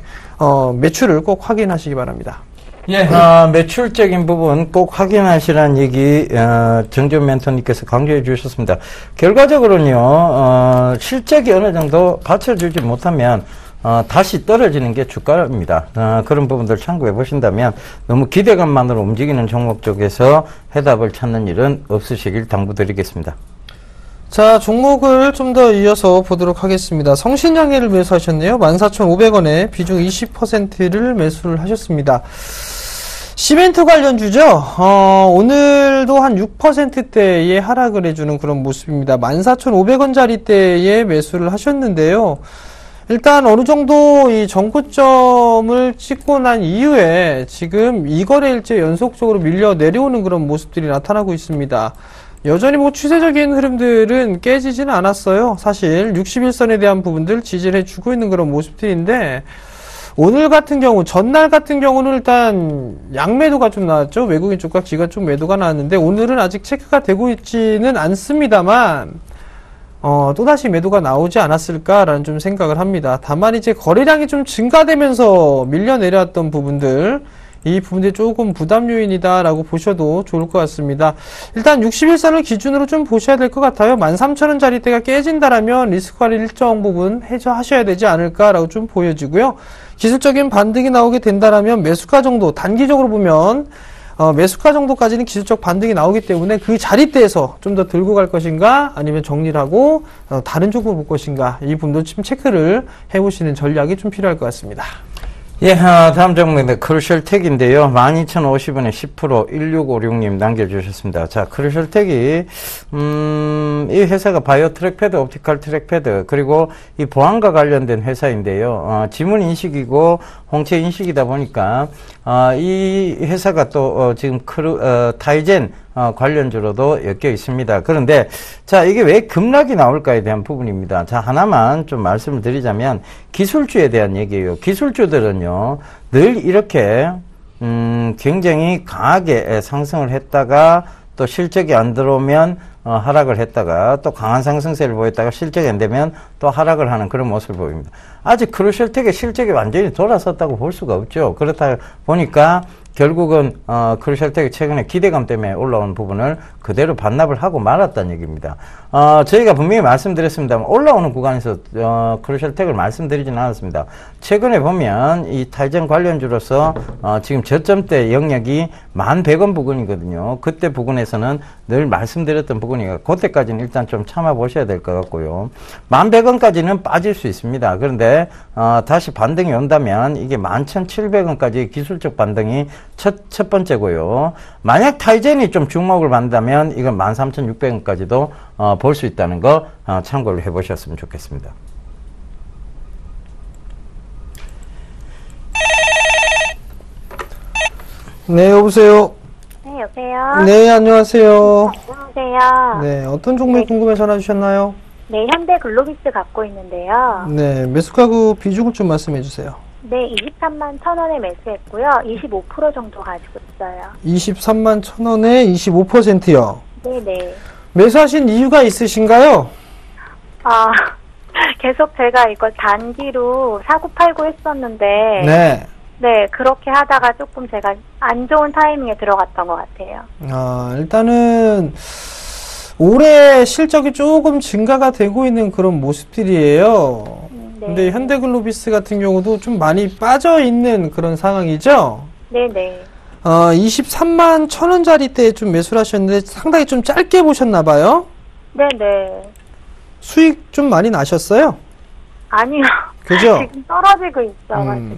매출을 꼭 확인하시기 바랍니다. 예, 매출적인 부분 꼭 확인하시라는 얘기, 정재훈 멘토님께서 강조해 주셨습니다. 결과적으로는요, 실적이 어느 정도 받쳐주지 못하면, 다시 떨어지는 게 주가입니다. 그런 부분들 참고해 보신다면, 너무 기대감만으로 움직이는 종목 쪽에서 해답을 찾는 일은 없으시길 당부드리겠습니다. 자, 종목을 좀 더 이어서 보도록 하겠습니다. 성신양해를 매수하셨네요. 14,500원에 비중 20%를 매수를 하셨습니다. 시멘트 관련주죠. 오늘도 한 6%대의 하락을 해주는 그런 모습입니다. 14,500원짜리대에 매수를 하셨는데요. 일단 어느 정도 이 정고점을 찍고 난 이후에 지금 2거래일째 연속적으로 밀려 내려오는 그런 모습들이 나타나고 있습니다. 여전히 뭐 추세적인 흐름들은 깨지지는 않았어요. 사실 61선에 대한 부분들 지지를 해주고 있는 그런 모습들인데, 오늘 같은 경우, 전날 같은 경우는 일단 양매도가 좀 나왔죠. 외국인 쪽과 기관 쪽 매도가 나왔는데, 오늘은 아직 체크가 되고 있지는 않습니다만, 또다시 매도가 나오지 않았을까라는 좀 생각을 합니다. 다만 이제 거래량이 좀 증가되면서 밀려 내려왔던 부분들, 이 부분들이 조금 부담 요인이다라고 보셔도 좋을 것 같습니다. 일단 61선을 기준으로 좀 보셔야 될 것 같아요. 13,000원짜리대가 깨진다라면 리스크 관리 일정 부분 해소하셔야 되지 않을까라고 좀 보여지고요. 기술적인 반등이 나오게 된다라면 매수가 정도, 단기적으로 보면 매수가 정도까지는 기술적 반등이 나오기 때문에 그 자리대에서 좀 더 들고 갈 것인가, 아니면 정리를 하고 다른 쪽으로 볼 것인가, 이 부분도 좀 체크를 해보시는 전략이 좀 필요할 것 같습니다. 예, 다음 종목은 크루셜텍인데요. 12,050원에 10% 1656님 남겨주셨습니다. 자, 크루셜텍이, 이 회사가 바이오 트랙패드, 옵티컬 트랙패드, 그리고 이 보안과 관련된 회사인데요. 지문 인식이고 홍채 인식이다 보니까, 이 회사가 또, 지금 타이젠, 관련주로도 엮여 있습니다. 그런데, 자, 이게 왜 급락이 나올까에 대한 부분입니다. 자, 하나만 좀 말씀을 드리자면, 기술주에 대한 얘기예요. 기술주들은요, 늘 이렇게, 굉장히 강하게 상승을 했다가, 또 실적이 안 들어오면, 하락을 했다가, 또 강한 상승세를 보였다가 실적이 안 되면 또 하락을 하는 그런 모습을 보입니다. 아직 크루셜텍의 실적이 완전히 돌아섰다고 볼 수가 없죠. 그렇다 보니까, 결국은 크루셜텍이 최근에 기대감 때문에 올라온 부분을 그대로 반납을 하고 말았다는 얘기입니다. 저희가 분명히 말씀드렸습니다만 올라오는 구간에서 크루셜텍을 말씀드리지는 않았습니다. 최근에 보면 이 타이젠 관련주로서 지금 저점대 영역이 1,100원 부근이거든요. 그때 부근에서는 늘 말씀드렸던 부분이니까 그때까지는 일단 좀 참아보셔야 될 것 같고요. 1,100원까지는 빠질 수 있습니다. 그런데 다시 반등이 온다면 이게 11,700원까지 기술적 반등이 첫 번째고요. 만약 타이젠이 좀 주목을 받는다면 이건 13,600원까지도 볼 수 있다는 거 참고를 해보셨으면 좋겠습니다. 네, 여보세요. 네, 여보세요. 네, 안녕하세요. 안녕하세요. 네, 어떤 종목이 궁금해 전화 주셨나요? 네, 현대글로비스 갖고 있는데요. 네, 매수가구 비중을 좀 말씀해 주세요. 네, 23만 1,000원에 매수했고요. 25% 정도 가지고 있어요. 23만 1,000원에 25%요. 네네. 매수하신 이유가 있으신가요? 계속 제가 이거 단기로 사고 팔고 했었는데. 네. 네, 그렇게 하다가 조금 제가 안 좋은 타이밍에 들어갔던 것 같아요. 일단은 올해 실적이 조금 증가가 되고 있는 그런 모습들이에요. 네. 근데 현대글로비스 같은 경우도 좀 많이 빠져 있는 그런 상황이죠. 네네. 23만 1,000원짜리 때 좀 매수를 하셨는데 상당히 좀 짧게 보셨나 봐요. 네네. 수익 좀 많이 나셨어요? 아니요. 그죠? 지금 떨어지고 있어가지고.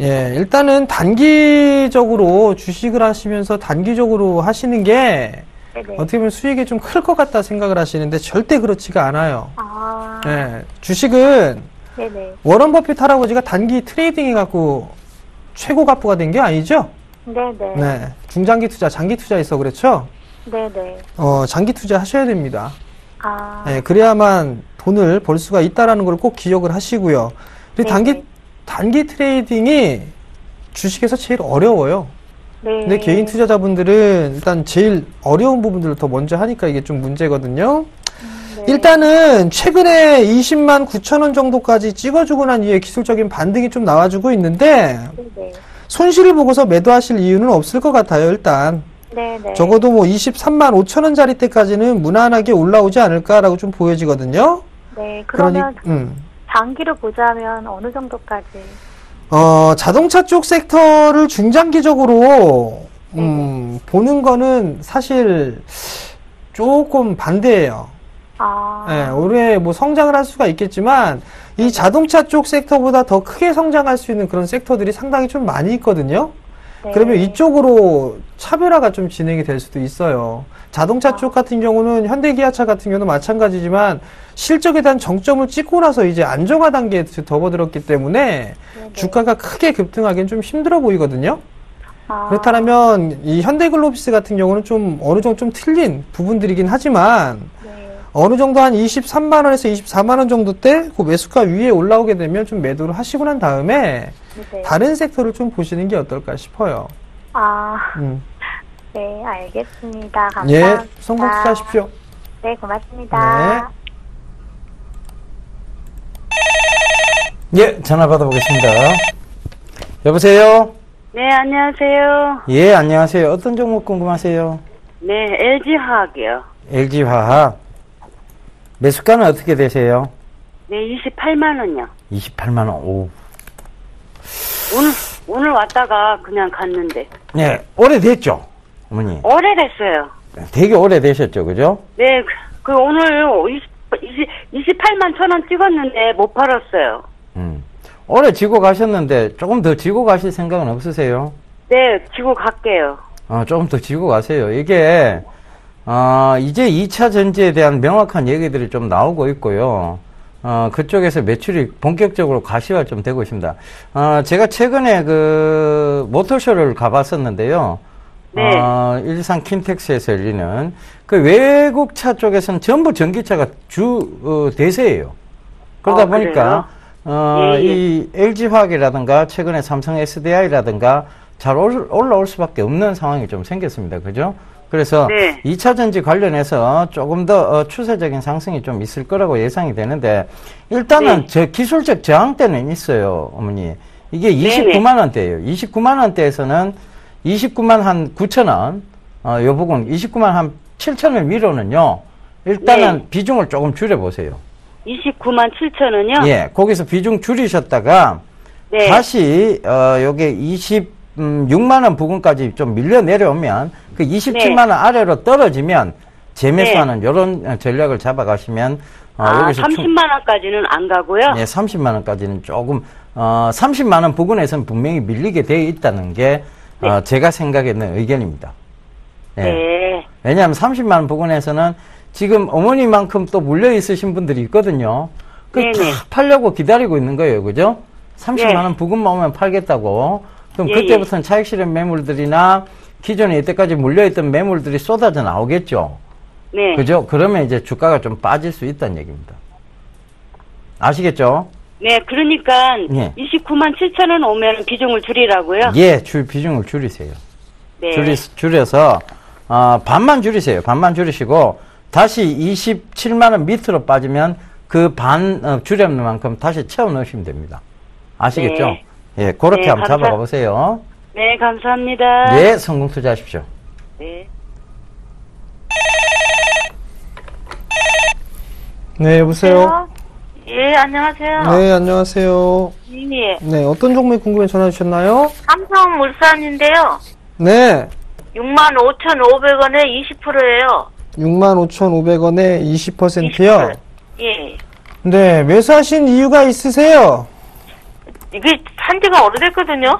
예, 일단은 단기적으로 주식을 하시면서 단기적으로 하시는 게 네네. 어떻게 보면 수익이 좀 클 것 같다 생각을 하시는데 절대 그렇지가 않아요. 예, 주식은 네네. 워런 버핏 할아버지가 단기 트레이딩 해갖고 최고 갑부가 된 게 아니죠? 네네. 네, 중장기 투자, 장기 투자해서 그렇죠? 네네. 장기 투자 하셔야 됩니다. 아. 예, 그래야만 돈을 벌 수가 있다라는 걸 꼭 기억을 하시고요. 그리고 네네. 단기 트레이딩이 주식에서 제일 어려워요. 네. 근데 개인 투자자분들은 일단 제일 어려운 부분들을 더 먼저 하니까 이게 좀 문제거든요. 네. 일단은 최근에 20만 9천 원 정도까지 찍어주고 난 이후에 기술적인 반등이 좀 나와주고 있는데 네네. 손실을 보고서 매도하실 이유는 없을 것 같아요. 일단 네네. 적어도 뭐 23만 5천 원짜리 때까지는 무난하게 올라오지 않을까라고 좀 보여지거든요. 네. 그러면 그러니, 장기로 보자면 어느 정도까지? 자동차 쪽 섹터를 중장기적으로 보는 거는 사실 조금 반대예요. 네, 올해 뭐 성장을 할 수가 있겠지만 이 자동차 쪽 섹터보다 더 크게 성장할 수 있는 그런 섹터들이 상당히 좀 많이 있거든요. 네. 그러면 이쪽으로 차별화가 좀 진행이 될 수도 있어요. 자동차 쪽 같은 경우는 현대기아차 같은 경우는 마찬가지지만 실적에 대한 정점을 찍고 나서 이제 안정화 단계에 접어들었기 때문에 네네. 주가가 크게 급등하기는 좀 힘들어 보이거든요. 아. 그렇다면 이 현대글로비스 같은 경우는 좀 어느 정도 좀 틀린 부분들이긴 하지만 네. 어느 정도 한 23만 원에서 24만 원 정도 때 그 매수가 위에 올라오게 되면 좀 매도를 하시고 난 다음에 네. 다른 섹터를 좀 보시는 게 어떨까 싶어요. 네, 알겠습니다. 감사합니다. 예, 성공 투자하십시오. 네, 고맙습니다. 예, 전화 받아보겠습니다. 여보세요? 네, 안녕하세요. 예, 안녕하세요. 어떤 종목 궁금하세요? 네, LG화학이요. LG화학. 매수가는 어떻게 되세요? 네, 28만 원요. 28만 원. 오. 오늘 왔다가 그냥 갔는데. 네, 오래됐죠, 어머니? 오래됐어요. 되게 오래되셨죠, 그죠? 네, 그 오늘 28만 1,000원 찍었는데 못 팔았어요. 오래 지고 가셨는데 조금 더 지고 가실 생각은 없으세요? 네, 지고 갈게요. 조금 더 지고 가세요. 이게, 이제 2차 전지에 대한 명확한 얘기들이 좀 나오고 있고요. 그쪽에서 매출이 본격적으로 가시화 좀 되고 있습니다. 제가 최근에 그 모터쇼를 가봤었는데요. 네. 일산 킨텍스에서 열리는 그 외국차 쪽에서는 전부 전기차가 대세예요. 그러다 보니까, 예. 이 LG화학이라든가 최근에 삼성 SDI라든가 잘 올라올 수밖에 없는 상황이 좀 생겼습니다. 그죠? 그래서 네. 2차 전지 관련해서 조금 더 추세적인 상승이 좀 있을 거라고 예상이 되는데 일단은 네. 기술적 저항대는 있어요, 어머니. 이게 네네. 29만 원대예요. 29만 원대에서는 29만 한 9천 원, 요 부분 29만 한 7천 원 위로는요. 일단은 네. 비중을 조금 줄여보세요. 29만 7천 원이요? 예, 거기서 비중 줄이셨다가 네. 다시 요게 26만 원 부근까지 좀 밀려 내려오면 그 27만 원 아래로 떨어지면 재매수하는 이런 전략을 잡아가시면 여기서 30만 원까지는 안 가고요? 예, 30만 원까지는 조금 30만 원 부근에서는 분명히 밀리게 돼 있다는 게 제가 생각하는 의견입니다. 예. 네. 왜냐하면 30만 원 부근에서는 지금 어머니만큼 또 물려 있으신 분들이 있거든요. 네네. 딱 팔려고 기다리고 있는 거예요, 그죠? 30만 원 부근만 오면 팔겠다고. 그럼 예, 그때부터는 차익 실현 매물들이나 기존에 이때까지 물려있던 매물들이 쏟아져 나오겠죠. 네. 그죠? 그러면 이제 주가가 좀 빠질 수 있다는 얘기입니다. 아시겠죠? 네, 그러니까 예. 29만 7천 원 오면 비중을 줄이라고요? 예, 비중을 줄이세요. 네. 줄여서 반만 줄이세요. 반만 줄이시고 다시 27만 원 밑으로 빠지면 그 줄였는 만큼 다시 채워 넣으시면 됩니다. 아시겠죠? 네. 예, 그렇게 네, 한번 잡아가 보세요. 네, 감사합니다. 예, 성공 투자하십시오. 네. 네, 여보세요? 예, 안녕하세요. 네, 안녕하세요. 예. 네, 어떤 종목이 궁금해 전화 주셨나요? 삼성물산인데요. 네. 65,500원에 20%예요. 65,500원에 20%요? 예. 네, 매수하신 이유가 있으세요? 이게 산지가 오래됐거든요.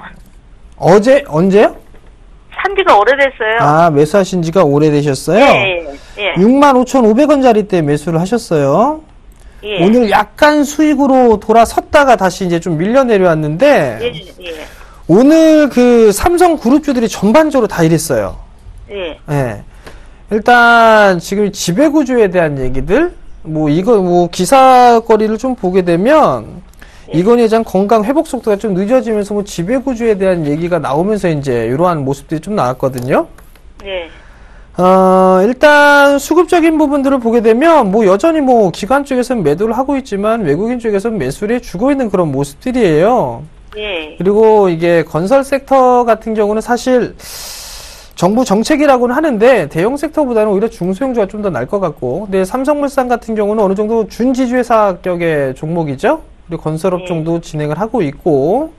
언제요? 산지가 오래됐어요. 아, 매수하신 지가 오래되셨어요? 예. 65,500원짜리 때 매수를 하셨어요. 예. 오늘 약간 수익으로 돌아섰다가 다시 이제 좀 밀려 내려왔는데, 예. 오늘 그 삼성 그룹주들이 전반적으로 다 이랬어요. 예. 예. 일단 지금 지배구조에 대한 얘기들, 기사거리를 좀 보게 되면, 이건희에 대한 건강 회복 속도가 좀 늦어지면서 지배구조에 대한 얘기가 나오면서 이제 이러한 모습들이 좀 나왔거든요. 예. 일단 수급적인 부분들을 보게 되면 여전히 기관 쪽에서는 매도를 하고 있지만 외국인 쪽에서는 매수를 해주고 있는 그런 모습들이에요. 예. 그리고 이게 건설 섹터 같은 경우는 사실 정부 정책이라고는 하는데 대형 섹터보다는 오히려 중소형주가 좀 더 나을 것 같고, 근데 삼성물산 같은 경우는 어느 정도 준지주회사격의 종목이죠. 그리고 건설업종도 진행을 하고 있고,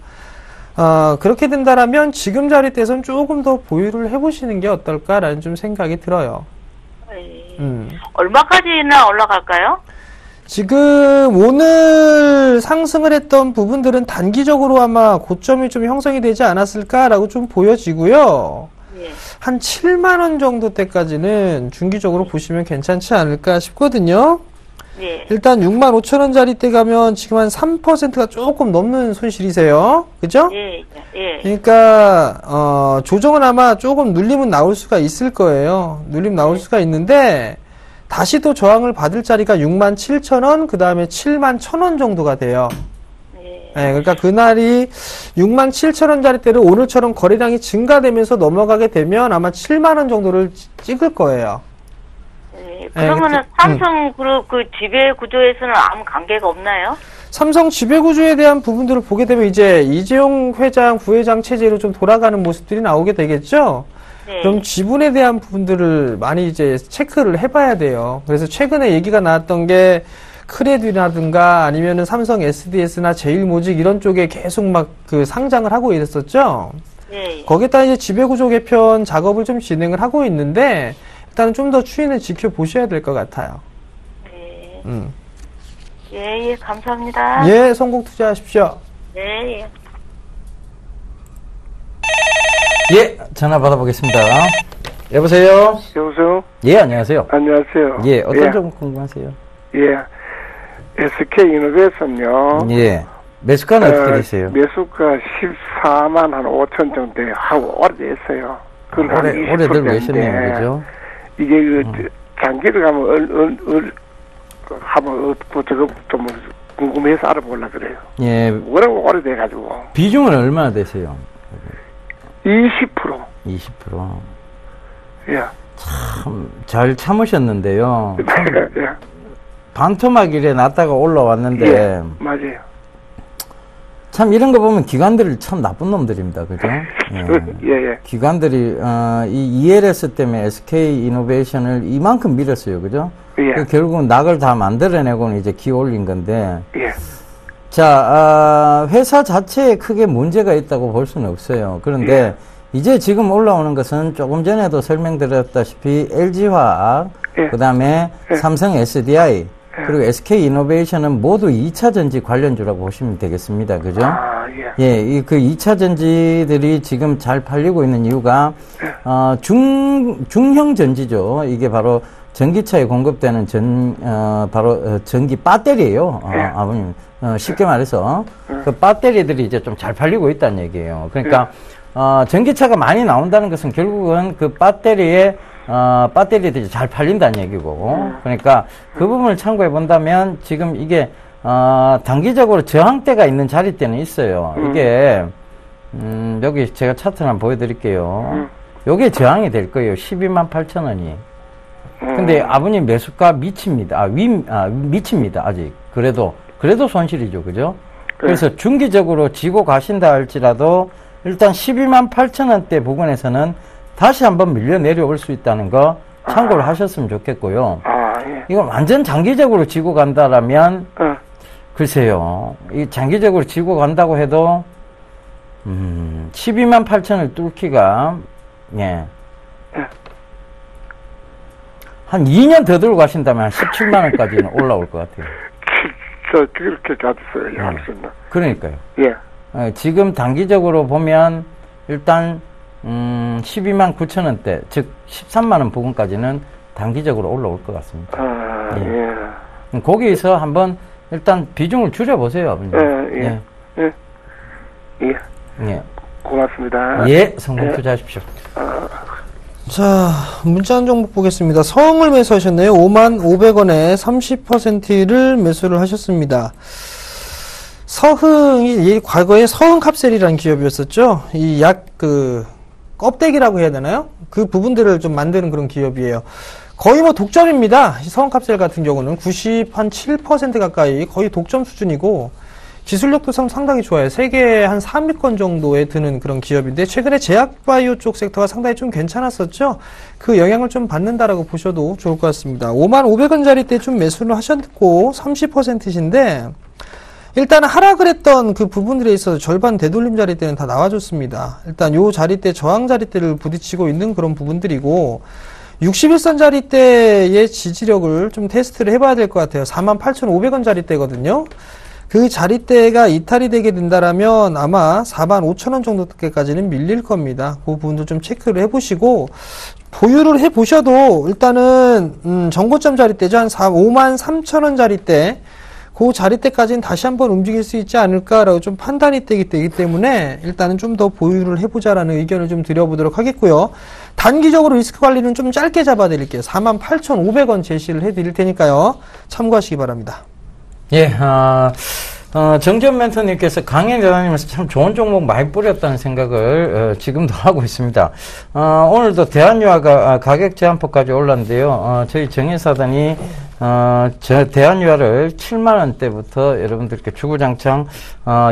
그렇게 된다라면 지금 자리대에서는 조금 더 보유를 해보시는 게 어떨까라는 좀 생각이 들어요. 얼마까지나 올라갈까요? 지금 오늘 상승을 했던 부분들은 단기적으로 아마 고점이 좀 형성이 되지 않았을까라고 좀 보여지고요. 예. 한 7만 원 정도 때까지는 중기적으로 보시면 괜찮지 않을까 싶거든요. 예. 일단 6만 5천 원짜리 때 가면 지금 한 3%가 조금 넘는 손실이세요. 그죠? 예. 그러니까 조정은 아마 조금 눌림은 나올 수가 있을 거예요. 눌림 나올 수가 있는데 다시 또 저항을 받을 자리가 6만 7천 원, 그 다음에 7만 1천 원 정도가 돼요. 네, 그러니까 그날이 6만 7천 원짜리대를 오늘처럼 거래량이 증가되면서 넘어가게 되면 아마 7만 원 정도를 찍을 거예요. 그러면은 삼성그룹 그 지배 구조에서는 아무 관계가 없나요? 삼성 지배구조에 대한 부분들을 보게 되면 이제 이재용 회장, 부회장 체제로 좀 돌아가는 모습들이 나오게 되겠죠? 네. 그럼 지분에 대한 부분들을 많이 이제 체크를 해봐야 돼요. 그래서 최근에 얘기가 나왔던 게 크레딧이라든가 아니면은 삼성 SDS나 제일모직 이런 쪽에 계속 막 그 상장을 하고 이랬었죠? 네. 거기에다 이제 지배구조 개편 작업을 좀 진행을 하고 있는데 일단은 좀 더 추이는 지켜보셔야 될 것 같아요. 네. 예, 감사합니다. 예, 성공 투자하십시오. 네. 네. 예, 전화 받아보겠습니다. 여보세요? 여보세요? 예, 안녕하세요. 안녕하세요. 예, 어떤 점 궁금하세요? 예. SK 이노베이션요. 예. 매수가는 어떻게 되세요? 매수가 14만 한 5천 정도 하고 오래됐어요. 오래 들고 계셨네요, 그죠? 이게 장기를 가면 하면 저거 좀 궁금해서 알아보려고 그래요. 예. 워낙 오래돼가지고. 비중은 얼마나 되세요? 20%. 20%. 예. 참, 잘 참으셨는데요. 예. 반토막 이래 났다가 올라왔는데. 예. 맞아요. 참, 이런 거 보면 기관들이 참 나쁜 놈들입니다. 그죠? 예. 예. 기관들이, 이 ELS 때문에 SK 이노베이션을 이만큼 밀었어요. 그죠? 예. 결국은 낙을 다 만들어내고는 이제 기 올린 건데. 예. 자, 회사 자체에 크게 문제가 있다고 볼 수는 없어요. 그런데 이제 지금 올라오는 것은 조금 전에도 설명드렸다시피 LG화학, 그 다음에 삼성 SDI, 그리고 SK 이노베이션은 모두 2차 전지 관련주라고 보시면 되겠습니다. 그죠? 예, 그 2차 전지들이 지금 잘 팔리고 있는 이유가, 중형 전지죠. 이게 바로 전기차에 공급되는 전기 배터리예요. 아버님. 쉽게 말해서 그 배터리들이 이제 좀 잘 팔리고 있다는 얘기예요. 그러니까 전기차가 많이 나온다는 것은 결국은 그 배터리들이 잘 팔린다는 얘기고, 그러니까 그 부분을 참고해 본다면 지금 이게 단기적으로 저항대가 있는 자리대는 있어요. 이게 여기 제가 차트를 한번 보여드릴게요. 요게 저항이 될 거예요. 12만 8천 원이. 근데 아버님 매수가 미칩니다. 미칩니다. 아직. 그래도 손실이죠. 그죠? 그래서 중기적으로 지고 가신다 할지라도 일단 12만 8천 원대 부근에서는 다시 한번 밀려 내려올 수 있다는 거 참고를 하셨으면 좋겠고요. 이거 완전 장기적으로 지고 간다라면 글쎄요. 이 장기적으로 지고 간다고 해도 12만 8천을 뚫기가 한 2년 더 들고 가신다면 한 17만 원까지는 올라올 것 같아요. 그렇게 가졌어요. 알겠습니다. 그러니까요. 예. 지금 단기적으로 보면 일단 12만 9천 원대, 즉 13만 원 부근까지는 단기적으로 올라올 것 같습니다. 예. 거기에서 한번 일단 비중을 줄여보세요, 아버님. 예. 고맙습니다. 예, 성공 투자하십시오. 자, 문자 한 종목 보겠습니다. 서흥을 매수하셨네요. 5만 500원에 30%를 매수를 하셨습니다. 서흥이 과거에 서흥캅셀이라는 기업이었었죠. 이 껍데기라고 해야 되나요? 그 부분들을 좀 만드는 그런 기업이에요. 거의 뭐 독점입니다. 서흥캅셀 같은 경우는 97% 가까이 거의 독점 수준이고, 기술력도 상당히 좋아요. 세계 한 3위권 정도에 드는 그런 기업인데, 최근에 제약바이오 쪽 섹터가 상당히 좀 괜찮았었죠. 그 영향을 좀 받는다라고 보셔도 좋을 것 같습니다. 5만 500원짜리 때 좀 매수를 하셨고 30%신데, 일단 하락을 했던 그 부분들에 있어서 절반 되돌림 자리대는 다 나와줬습니다. 일단 요 자리대, 저항 자리대를 부딪히고 있는 그런 부분들이고, 61선 자리대의 지지력을 좀 테스트를 해봐야 될 것 같아요. 48,500원 자리대거든요. 그 자리대가 이탈이 되게 된다라면 아마 45,000원 정도까지는 밀릴 겁니다. 그 부분도 좀 체크를 해보시고, 보유를 해보셔도 일단은 정고점 자리대죠. 한 53,000원 자리대, 그 자리대까지는 다시 한번 움직일 수 있지 않을까라고 좀 판단이 되기 때문에 일단은 좀 더 보유를 해보자라는 의견을 좀 드려보도록 하겠고요. 단기적으로 리스크 관리는 좀 짧게 잡아드릴게요. 48,500원 제시를 해드릴 테니까요. 참고하시기 바랍니다. 예, 정전 멘토님께서 강연에 다니면서 참 좋은 종목 많이 뿌렸다는 생각을 지금도 하고 있습니다. 오늘도 대한유화가 가격 제한폭까지 올랐는데요. 저희 정의사단이 대한유화를 7만원대부터 여러분들께 주구장창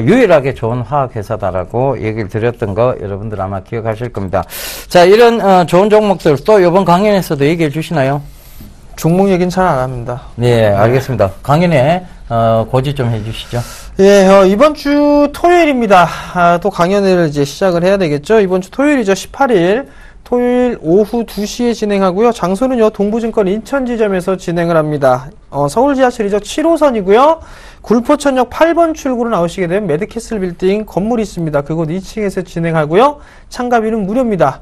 유일하게 좋은 화학회사다라고 얘기를 드렸던 거 여러분들 아마 기억하실 겁니다. 자, 이런 좋은 종목들 또 이번 강연에서도 얘기해 주시나요? 종목 얘기는 잘 안 합니다. 네, 알겠습니다. 강연에 고지 좀 해주시죠. 예, 이번 주 토요일입니다. 또 강연을 이제 시작을 해야 되겠죠. 이번 주 토요일이죠. 18일. 토요일 오후 2시에 진행하고요. 장소는요, 동부증권 인천지점에서 진행을 합니다. 서울 지하철이죠. 7호선이고요. 굴포천역 8번 출구로 나오시게 되면 매드캐슬 빌딩 건물이 있습니다. 그곳 2층에서 진행하고요. 참가비는 무료입니다.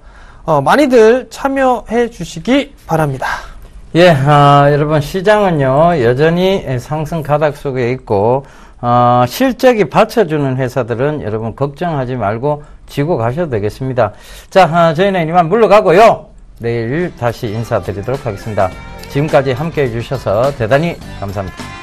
많이들 참여해 주시기 바랍니다. 예, 여러분 시장은요 여전히 상승 가닥 속에 있고 실적이 받쳐주는 회사들은 여러분 걱정하지 말고 지고 가셔도 되겠습니다. 자, 저희는 이만 물러가고요. 내일 다시 인사드리도록 하겠습니다. 지금까지 함께해 주셔서 대단히 감사합니다.